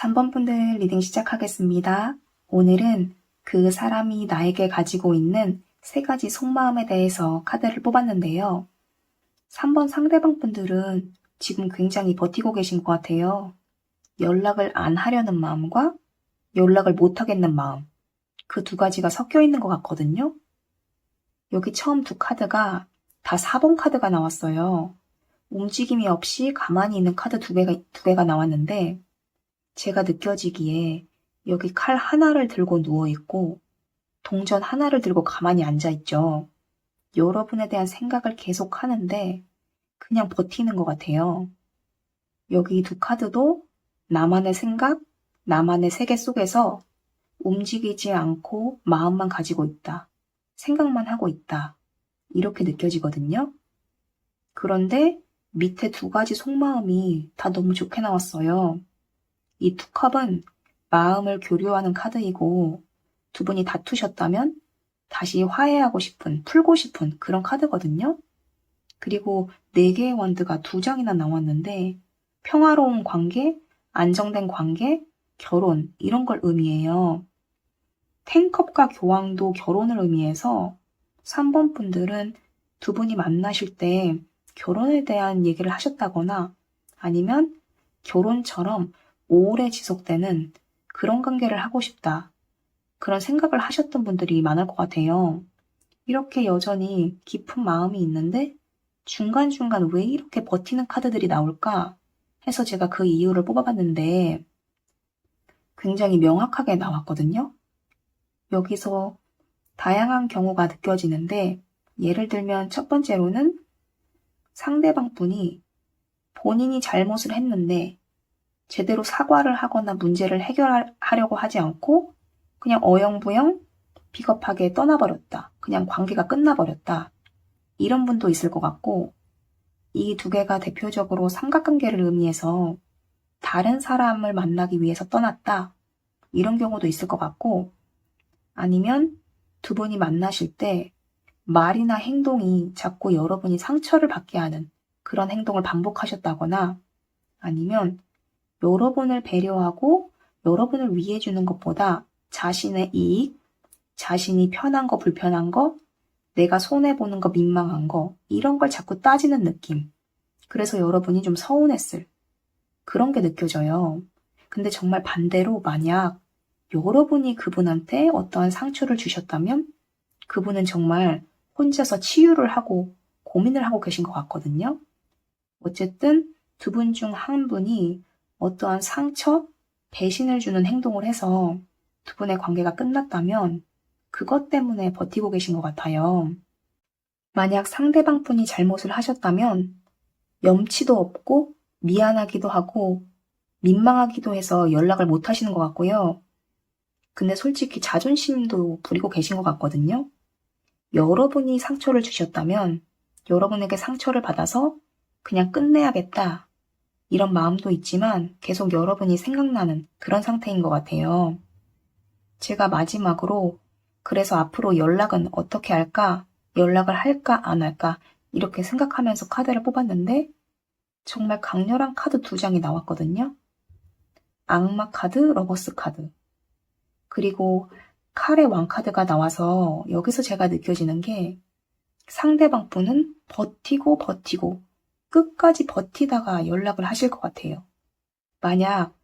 3번 분들 리딩 시작하겠습니다. 오늘은 그 사람이 나에게 가지고 있는 3가지 속마음에 대해서 카드를 뽑았는데요. 3번 상대방 분들은 지금 굉장히 버티고 계신 것 같아요. 연락을 안 하려는 마음과 연락을 못 하겠는 마음, 그 2가지가 섞여 있는 것 같거든요. 여기 처음 2 카드가 다 4번 카드가 나왔어요. 움직임이 없이 가만히 있는 카드 2개가 나왔는데 제가 느껴지기에 여기 칼 하나를 들고 누워있고 동전 하나를 들고 가만히 앉아있죠. 여러분에 대한 생각을 계속 하는데 그냥 버티는 것 같아요. 여기 2 카드도 나만의 생각, 나만의 세계 속에서 움직이지 않고 마음만 가지고 있다. 생각만 하고 있다. 이렇게 느껴지거든요. 그런데 밑에 2가지 속마음이 다 너무 좋게 나왔어요. 이 2컵은 마음을 교류하는 카드이고 2분이 다투셨다면 다시 화해하고 싶은, 풀고 싶은 그런 카드거든요. 그리고 4개의 원드가 2장이나 나왔는데 평화로운 관계, 안정된 관계, 결혼 이런 걸 의미해요. 10컵과 교황도 결혼을 의미해서 3번 분들은 2분이 만나실 때 결혼에 대한 얘기를 하셨다거나 아니면 결혼처럼 오래 지속되는 그런 관계를 하고 싶다. 그런 생각을 하셨던 분들이 많을 것 같아요. 이렇게 여전히 깊은 마음이 있는데 중간중간 왜 이렇게 버티는 카드들이 나올까 해서 제가 그 이유를 뽑아봤는데 굉장히 명확하게 나왔거든요. 여기서 다양한 경우가 느껴지는데 예를 들면 첫 번째로는 상대방 분이 본인이 잘못을 했는데 제대로 사과를 하거나 문제를 해결하려고 하지 않고 그냥 어영부영 비겁하게 떠나버렸다. 그냥 관계가 끝나버렸다. 이런 분도 있을 것 같고 이 2개가 대표적으로 삼각관계를 의미해서 다른 사람을 만나기 위해서 떠났다. 이런 경우도 있을 것 같고 아니면 2분이 만나실 때 말이나 행동이 자꾸 여러분이 상처를 받게 하는 그런 행동을 반복하셨다거나 아니면 여러분을 배려하고 여러분을 위해주는 것보다 자신의 이익, 자신이 편한 거, 불편한 거, 내가 손해보는 거, 민망한 거 이런 걸 자꾸 따지는 느낌. 그래서 여러분이 좀 서운했을 그런 게 느껴져요. 근데 정말 반대로 만약 여러분이 그분한테 어떠한 상처를 주셨다면 그분은 정말 혼자서 치유를 하고 고민을 하고 계신 것 같거든요. 어쨌든 2분 중 한 분이 어떠한 상처, 배신을 주는 행동을 해서 2분의 관계가 끝났다면 그것 때문에 버티고 계신 것 같아요. 만약 상대방 분이 잘못을 하셨다면 염치도 없고 미안하기도 하고 민망하기도 해서 연락을 못 하시는 것 같고요. 근데 솔직히 자존심도 부리고 계신 것 같거든요. 여러분이 상처를 주셨다면 여러분에게 상처를 받아서 그냥 끝내야겠다. 이런 마음도 있지만 계속 여러분이 생각나는 그런 상태인 것 같아요. 제가 마지막으로 그래서 앞으로 연락은 어떻게 할까? 연락을 할까 안 할까? 이렇게 생각하면서 카드를 뽑았는데 정말 강렬한 카드 2장이 나왔거든요. 악마 카드, 러버스 카드. 그리고 칼의 왕 카드가 나와서 여기서 제가 느껴지는 게 상대방 분은 버티고 끝까지 버티다가 연락을 하실 것 같아요. 만약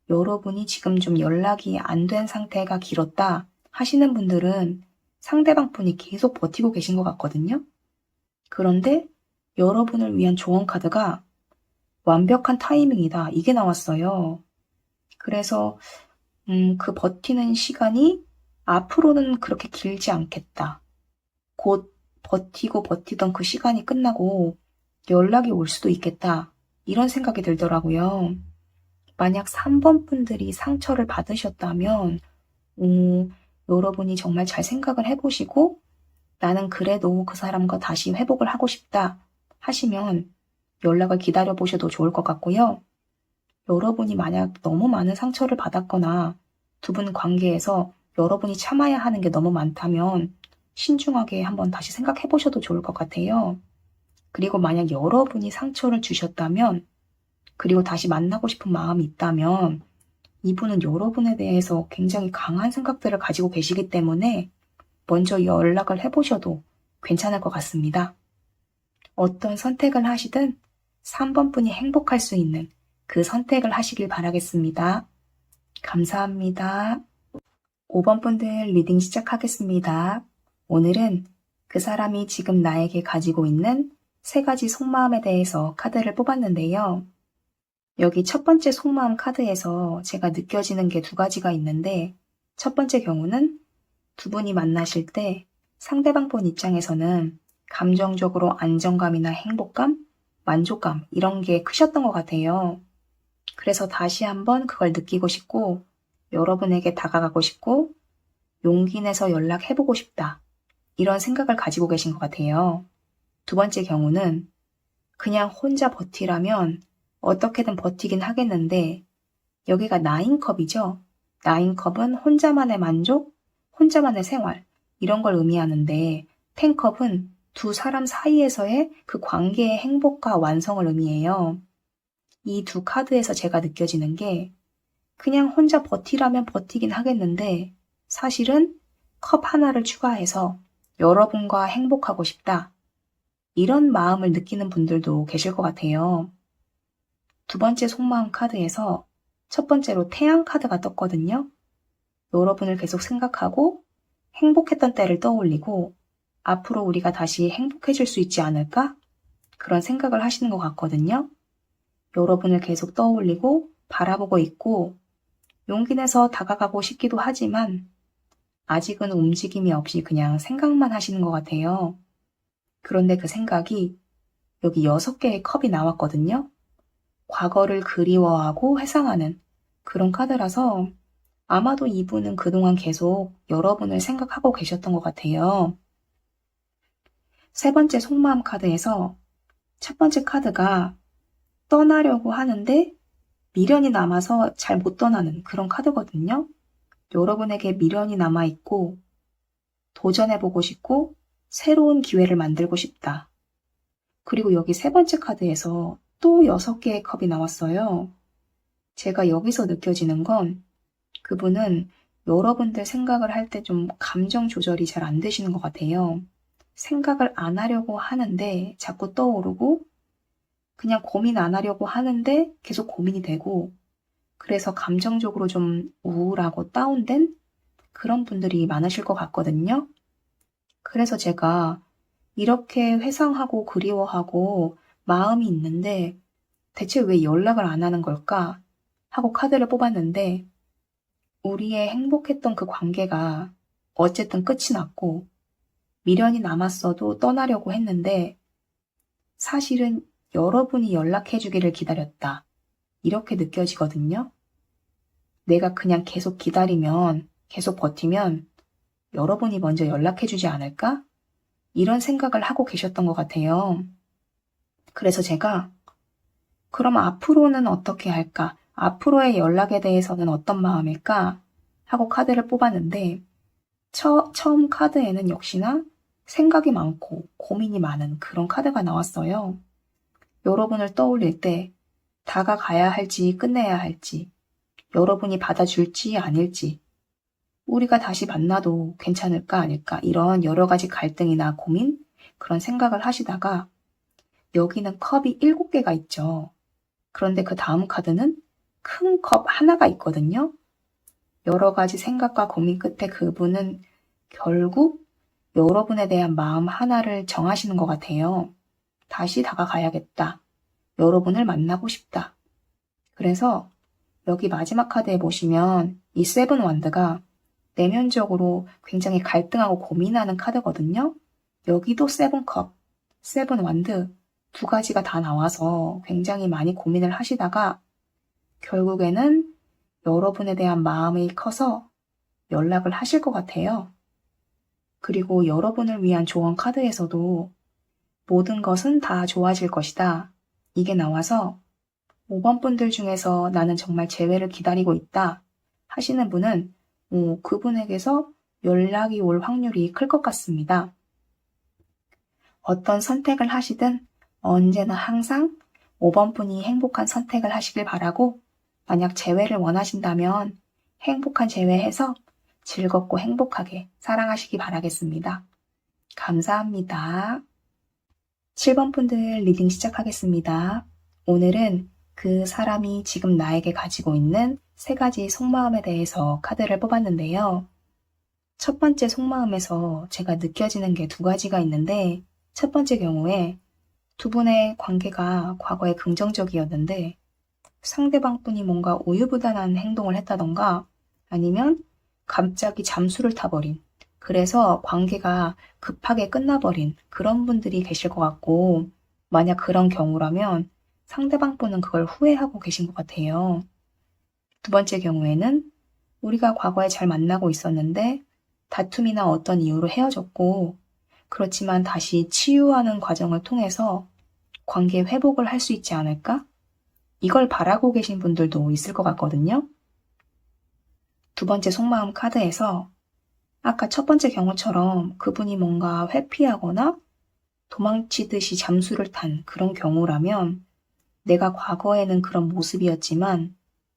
여러분이 지금 좀 연락이 안 된 상태가 길었다 하시는 분들은 상대방 분이 계속 버티고 계신 것 같거든요. 그런데 여러분을 위한 조언 카드가 완벽한 타이밍이다. 이게 나왔어요. 그래서 그 버티는 시간이 앞으로는 그렇게 길지 않겠다. 곧 버티고 버티던 그 시간이 끝나고 연락이 올 수도 있겠다. 이런 생각이 들더라고요. 만약 3번 분들이 상처를 받으셨다면 여러분이 정말 잘 생각을 해보시고 나는 그래도 그 사람과 다시 회복을 하고 싶다 하시면 연락을 기다려보셔도 좋을 것 같고요. 여러분이 만약 너무 많은 상처를 받았거나 2분 관계에서 여러분이 참아야 하는 게 너무 많다면 신중하게 한번 다시 생각해 보셔도 좋을 것 같아요. 그리고 만약 여러분이 상처를 주셨다면 그리고 다시 만나고 싶은 마음이 있다면 이분은 여러분에 대해서 굉장히 강한 생각들을 가지고 계시기 때문에 먼저 연락을 해보셔도 괜찮을 것 같습니다. 어떤 선택을 하시든 3번 분이 행복할 수 있는 그 선택을 하시길 바라겠습니다. 감사합니다. 5번 분들 리딩 시작하겠습니다. 오늘은 그 사람이 지금 나에게 가지고 있는 3가지 속마음에 대해서 카드를 뽑았는데요. 여기 첫 번째 속마음 카드에서 제가 느껴지는 게 2가지가 있는데, 첫 번째 경우는 두 분이 만나실 때 상대방 분 입장에서는 감정적으로 안정감이나 행복감, 만족감 이런 게 크셨던 것 같아요. 그래서 다시 한번 그걸 느끼고 싶고 여러분에게 다가가고 싶고 용기 내서 연락해보고 싶다. 이런 생각을 가지고 계신 것 같아요. 두 번째 경우는 그냥 혼자 버티라면 어떻게든 버티긴 하겠는데 여기가 9컵이죠. 9컵은 혼자만의 만족, 혼자만의 생활 이런 걸 의미하는데 10컵은 두 사람 사이에서의 그 관계의 행복과 완성을 의미해요. 이 두 카드에서 제가 느껴지는 게 그냥 혼자 버티라면 버티긴 하겠는데 사실은 컵 하나를 추가해서 여러분과 행복하고 싶다. 이런 마음을 느끼는 분들도 계실 것 같아요. 두 번째 속마음 카드에서 첫 번째로 태양 카드가 떴거든요. 여러분을 계속 생각하고 행복했던 때를 떠올리고 앞으로 우리가 다시 행복해질 수 있지 않을까? 그런 생각을 하시는 것 같거든요. 여러분을 계속 떠올리고 바라보고 있고 용기 내서 다가가고 싶기도 하지만 아직은 움직임이 없이 그냥 생각만 하시는 것 같아요. 그런데 그 생각이 여기 6개의 컵이 나왔거든요. 과거를 그리워하고 회상하는 그런 카드라서 아마도 이분은 그동안 계속 여러분을 생각하고 계셨던 것 같아요. 세 번째 속마음 카드에서 첫 번째 카드가 떠나려고 하는데 미련이 남아서 잘 못 떠나는 그런 카드거든요. 여러분에게 미련이 남아있고 도전해보고 싶고 새로운 기회를 만들고 싶다. 그리고 여기 세 번째 카드에서 또 6개의 컵이 나왔어요. 제가 여기서 느껴지는 건 그분은 여러분들 생각을 할 때 좀 감정 조절이 잘 안 되시는 것 같아요. 생각을 안 하려고 하는데 자꾸 떠오르고 그냥 고민 안 하려고 하는데 계속 고민이 되고 그래서 감정적으로 좀 우울하고 다운된 그런 분들이 많으실 것 같거든요. 그래서 제가 이렇게 회상하고 그리워하고 마음이 있는데 대체 왜 연락을 안 하는 걸까 하고 카드를 뽑았는데 우리의 행복했던 그 관계가 어쨌든 끝이 났고 미련이 남았어도 떠나려고 했는데 사실은 여러분이 연락해 주기를 기다렸다. 이렇게 느껴지거든요. 내가 그냥 계속 기다리면, 계속 버티면 여러분이 먼저 연락해 주지 않을까? 이런 생각을 하고 계셨던 것 같아요. 그래서 제가 그럼 앞으로는 어떻게 할까? 앞으로의 연락에 대해서는 어떤 마음일까? 하고 카드를 뽑았는데 처음 카드에는 역시나 생각이 많고 고민이 많은 그런 카드가 나왔어요. 여러분을 떠올릴 때 다가가야 할지 끝내야 할지, 여러분이 받아줄지 아닐지, 우리가 다시 만나도 괜찮을까 아닐까 이런 여러 가지 갈등이나 고민, 그런 생각을 하시다가 여기는 컵이 7개가 있죠. 그런데 그 다음 카드는 큰 컵 하나가 있거든요. 여러 가지 생각과 고민 끝에 그분은 결국 여러분에 대한 마음 하나를 정하시는 것 같아요. 다시 다가가야겠다. 여러분을 만나고 싶다. 그래서 여기 마지막 카드에 보시면 이 세븐 완드가 내면적으로 굉장히 갈등하고 고민하는 카드거든요. 여기도 세븐 컵, 세븐 완드 2가지가 다 나와서 굉장히 많이 고민을 하시다가 결국에는 여러분에 대한 마음이 커서 연락을 하실 것 같아요. 그리고 여러분을 위한 조언 카드에서도 모든 것은 다 좋아질 것이다. 이게 나와서 5번 분들 중에서 나는 정말 재회를 기다리고 있다 하시는 분은 그분에게서 연락이 올 확률이 클 것 같습니다. 어떤 선택을 하시든 언제나 항상 5번 분이 행복한 선택을 하시길 바라고 만약 재회를 원하신다면 행복한 재회해서 즐겁고 행복하게 사랑하시기 바라겠습니다. 감사합니다. 7번 분들 리딩 시작하겠습니다. 오늘은 그 사람이 지금 나에게 가지고 있는 3가지 속마음에 대해서 카드를 뽑았는데요. 첫 번째 속마음에서 제가 느껴지는 게 2가지가 있는데, 첫 번째 경우에 두 분의 관계가 과거에 긍정적이었는데 상대방 분이 뭔가 우유부단한 행동을 했다던가 아니면 갑자기 잠수를 타버린, 그래서 관계가 급하게 끝나버린 그런 분들이 계실 것 같고, 만약 그런 경우라면 상대방 분은 그걸 후회하고 계신 것 같아요. 두 번째 경우에는 우리가 과거에 잘 만나고 있었는데 다툼이나 어떤 이유로 헤어졌고, 그렇지만 다시 치유하는 과정을 통해서 관계 회복을 할 수 있지 않을까? 이걸 바라고 계신 분들도 있을 것 같거든요. 두 번째 속마음 카드에서 아까 첫 번째 경우처럼 그분이 뭔가 회피하거나 도망치듯이 잠수를 탄 그런 경우라면 내가 과거에는 그런 모습이었지만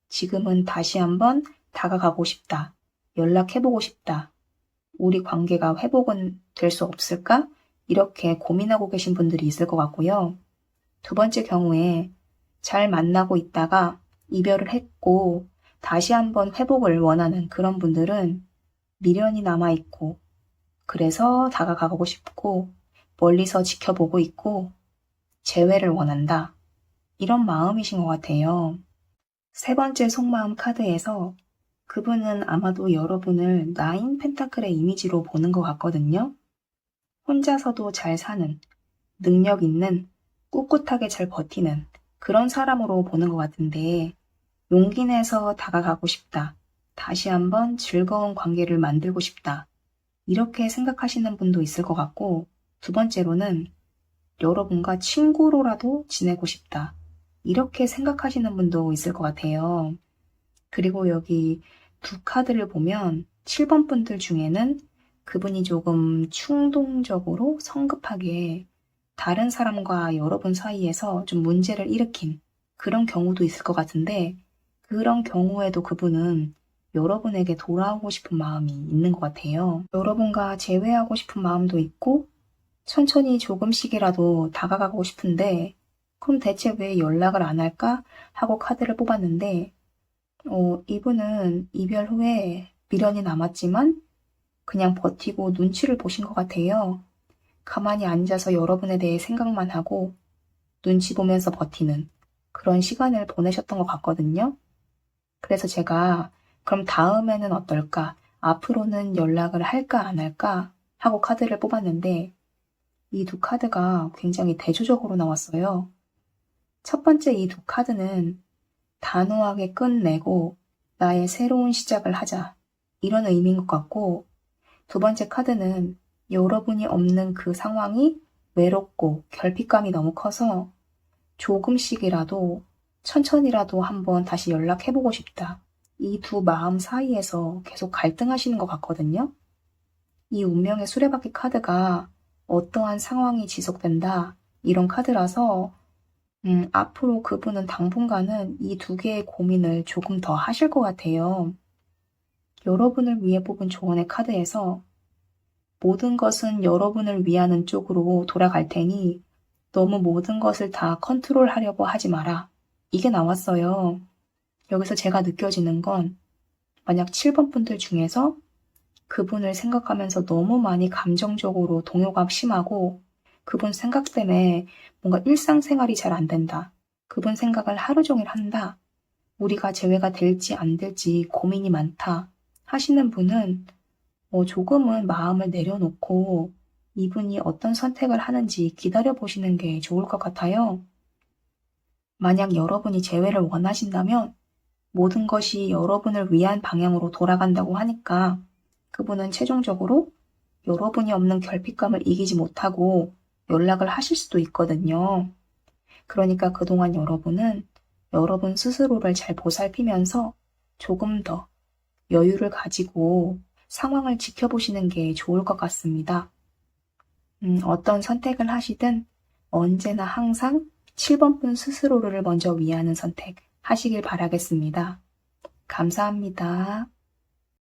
지금은 다시 한번 다가가고 싶다. 연락해보고 싶다. 우리 관계가 회복은 될 수 없을까? 이렇게 고민하고 계신 분들이 있을 것 같고요. 두 번째 경우에 잘 만나고 있다가 이별을 했고 다시 한번 회복을 원하는 그런 분들은 미련이 남아있고, 그래서 다가가고 싶고 멀리서 지켜보고 있고 재회를 원한다. 이런 마음이신 것 같아요. 세 번째 속마음 카드에서 그분은 아마도 여러분을 나인 펜타클의 이미지로 보는 것 같거든요. 혼자서도 잘 사는, 능력 있는, 꿋꿋하게 잘 버티는 그런 사람으로 보는 것 같은데, 용기 내서 다가가고 싶다. 다시 한번 즐거운 관계를 만들고 싶다. 이렇게 생각하시는 분도 있을 것 같고, 두 번째로는 여러분과 친구로라도 지내고 싶다. 이렇게 생각하시는 분도 있을 것 같아요. 그리고 여기 두 카드를 보면 7번 분들 중에는 그분이 조금 충동적으로 성급하게 다른 사람과 여러분 사이에서 좀 문제를 일으킨 그런 경우도 있을 것 같은데, 그런 경우에도 그분은 여러분에게 돌아오고 싶은 마음이 있는 것 같아요. 여러분과 재회하고 싶은 마음도 있고 천천히 조금씩이라도 다가가고 싶은데, 그럼 대체 왜 연락을 안 할까 하고 카드를 뽑았는데, 이분은 이별 후에 미련이 남았지만 그냥 버티고 눈치를 보신 것 같아요. 가만히 앉아서 여러분에 대해 생각만 하고 눈치 보면서 버티는 그런 시간을 보내셨던 것 같거든요. 그래서 제가 그럼 다음에는 어떨까? 앞으로는 연락을 할까 안 할까? 하고 카드를 뽑았는데 이 두 카드가 굉장히 대조적으로 나왔어요. 첫 번째 이 두 카드는 단호하게 끝내고 나의 새로운 시작을 하자, 이런 의미인 것 같고, 두 번째 카드는 여러분이 없는 그 상황이 외롭고 결핍감이 너무 커서 조금씩이라도 천천히라도 한번 다시 연락해보고 싶다. 이 두 마음 사이에서 계속 갈등하시는 것 같거든요. 이 운명의 수레바퀴 카드가 어떠한 상황이 지속된다, 이런 카드라서 앞으로 그분은 당분간은 이 두 개의 고민을 조금 더 하실 것 같아요. 여러분을 위해 뽑은 조언의 카드에서 모든 것은 여러분을 위하는 쪽으로 돌아갈 테니 너무 모든 것을 다 컨트롤하려고 하지 마라. 이게 나왔어요. 여기서 제가 느껴지는 건 만약 7번 분들 중에서 그분을 생각하면서 너무 많이 감정적으로 동요가 심하고 그분 생각 때문에 뭔가 일상생활이 잘 안 된다. 그분 생각을 하루 종일 한다. 우리가 재회가 될지 안 될지 고민이 많다. 하시는 분은 조금은 마음을 내려놓고 이분이 어떤 선택을 하는지 기다려보시는 게 좋을 것 같아요. 만약 여러분이 재회를 원하신다면 모든 것이 여러분을 위한 방향으로 돌아간다고 하니까 그분은 최종적으로 여러분이 없는 결핍감을 이기지 못하고 연락을 하실 수도 있거든요. 그러니까 그동안 여러분은 여러분 스스로를 잘 보살피면서 조금 더 여유를 가지고 상황을 지켜보시는 게 좋을 것 같습니다. 어떤 선택을 하시든 언제나 항상 7번 분 스스로를 먼저 위하는 선택, 하시길 바라겠습니다. 감사합니다.